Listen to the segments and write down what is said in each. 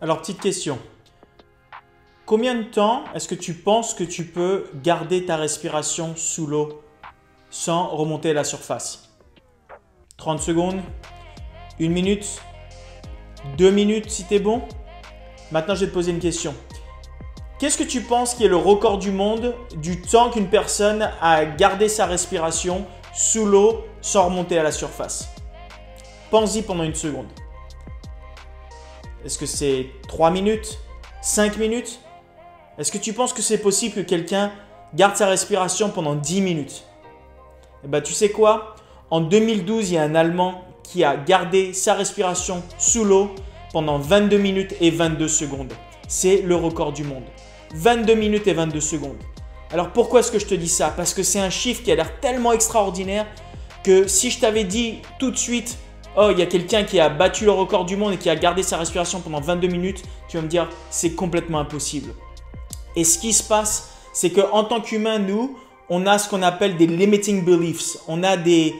Alors, petite question. Combien de temps est-ce que tu penses que tu peux garder ta respiration sous l'eau sans remonter à la surface? 30 secondes? 1 minute? 2 minutes si tu es bon? Maintenant, je vais te poser une question. Qu'est-ce que tu penses qui est le record du monde du temps qu'une personne a gardé sa respiration sous l'eau sans remonter à la surface? Pense-y pendant 1 seconde. Est-ce que c'est 3 minutes? 5 minutes? Est-ce que tu penses que c'est possible que quelqu'un garde sa respiration pendant 10 minutes? Eh bien, tu sais quoi? En 2012, il y a un Allemand qui a gardé sa respiration sous l'eau pendant 22 minutes et 22 secondes. C'est le record du monde. 22 minutes et 22 secondes. Alors pourquoi est-ce que je te dis ça? Parce que c'est un chiffre qui a l'air tellement extraordinaire que si je t'avais dit tout de suite « Oh, il y a quelqu'un qui a battu le record du monde et qui a gardé sa respiration pendant 22 minutes », tu vas me dire « C'est complètement impossible ». Et ce qui se passe, c'est qu'en tant qu'humain, nous, on a ce qu'on appelle des limiting beliefs. On a des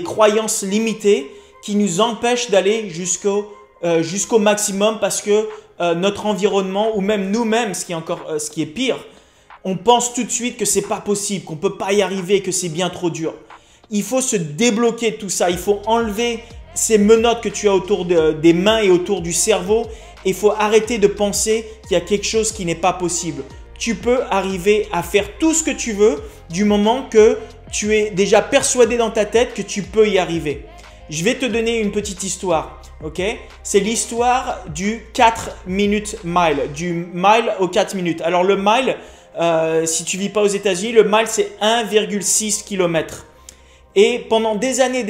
croyances limitées qui nous empêchent d'aller jusqu'au maximum parce que notre environnement ou même nous-mêmes, ce qui est pire, on pense tout de suite que c'est pas possible, qu'on peut pas y arriver, que c'est bien trop dur. Il faut se débloquer de tout ça. Il faut enlever ces menottes que tu as autour des mains et autour du cerveau. Et il faut arrêter de penser qu'il y a quelque chose qui n'est pas possible. Tu peux arriver à faire tout ce que tu veux du moment que tu es déjà persuadé dans ta tête que tu peux y arriver. Je vais te donner une petite histoire. Okay? C'est l'histoire du 4 minutes mile, du mile aux 4 minutes. Alors le mile, si tu ne vis pas aux États-Unis, le mile c'est 1,6 km. Et pendant des années,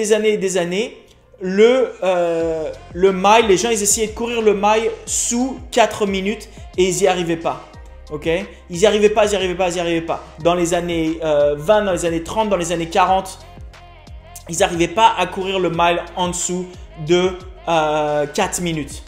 le mile, les gens ils essayaient de courir le mile sous 4 minutes et ils n'y arrivaient pas. Okay? Ils n'y arrivaient pas. Dans les années 20, dans les années 30, dans les années 40, ils n'arrivaient pas à courir le mile en dessous de 4 minutes.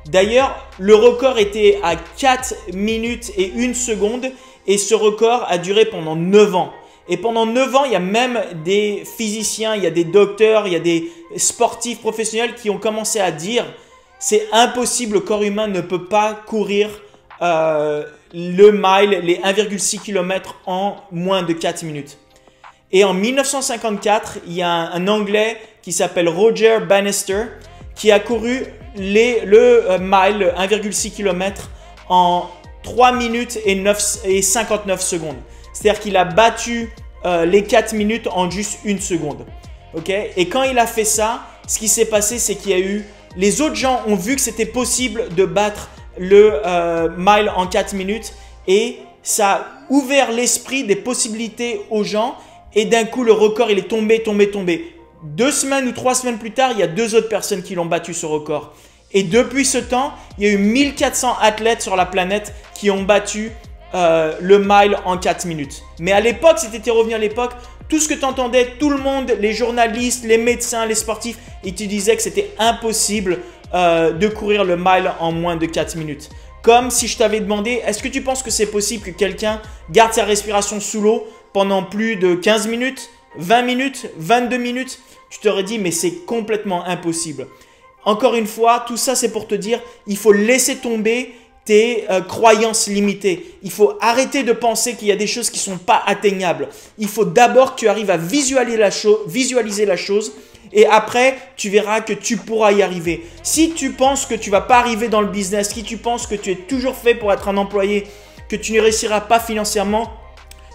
D'ailleurs, le record était à 4 minutes et 1 seconde et ce record a duré pendant 9 ans. Et pendant 9 ans, il y a même des physiciens, il y a des docteurs, il y a des sportifs professionnels qui ont commencé à dire c'est impossible, le corps humain ne peut pas courir le mile, les 1,6 km en moins de 4 minutes. Et en 1954, il y a un Anglais qui s'appelle Roger Bannister qui a couru le mile, 1,6 km en 3 minutes et 59 secondes. C'est-à-dire qu'il a battu les 4 minutes en juste 1 seconde. Okay? Et quand il a fait ça, ce qui s'est passé, c'est qu'il y a eu… Les autres gens ont vu que c'était possible de battre le mile en 4 minutes et ça a ouvert l'esprit des possibilités aux gens et d'un coup, le record, il est tombé. 2 semaines ou 3 semaines plus tard, il y a 2 autres personnes qui l'ont battu ce record. Et depuis ce temps, il y a eu 1400 athlètes sur la planète qui ont battu le mile en 4 minutes. Mais à l'époque, si tu étais revenu à l'époque, tout ce que tu entendais, tout le monde, les journalistes, les médecins, les sportifs, ils te disaient que c'était impossible de courir le mile en moins de 4 minutes. Comme si je t'avais demandé, est-ce que tu penses que c'est possible que quelqu'un garde sa respiration sous l'eau pendant plus de 15 minutes, 20 minutes, 22 minutes? Tu t'aurais dit, mais c'est complètement impossible. Encore une fois, tout ça, c'est pour te dire, il faut laisser tomber tes croyances limitées. Il faut arrêter de penser qu'il y a des choses qui ne sont pas atteignables. Il faut d'abord que tu arrives à visualiser la chose et après, tu verras que tu pourras y arriver. Si tu penses que tu ne vas pas arriver dans le business, si tu penses que tu es toujours fait pour être un employé, que tu ne réussiras pas financièrement,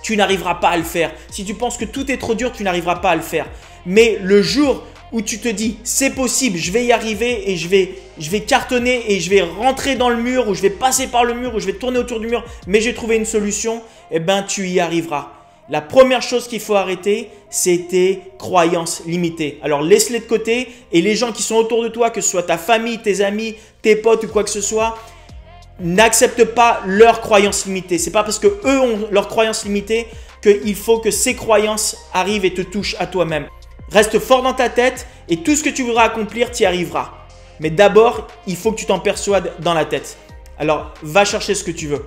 tu n'arriveras pas à le faire. Si tu penses que tout est trop dur, tu n'arriveras pas à le faire. Mais le jour où tu te dis c'est possible, je vais y arriver et je vais cartonner et je vais rentrer dans le mur ou je vais passer par le mur ou je vais tourner autour du mur, mais j'ai trouvé une solution, eh ben tu y arriveras. La première chose qu'il faut arrêter, c'est tes croyances limitées. Alors laisse-les de côté et les gens qui sont autour de toi, que ce soit ta famille, tes amis, tes potes ou quoi que ce soit, n'accepte pas leurs croyances limitées. C'est pas parce que eux ont leurs croyances limitées qu'il faut que ces croyances arrivent et te touchent à toi-même. Reste fort dans ta tête et tout ce que tu voudras accomplir, tu y arriveras. Mais d'abord, il faut que tu t'en persuades dans la tête. Alors, va chercher ce que tu veux.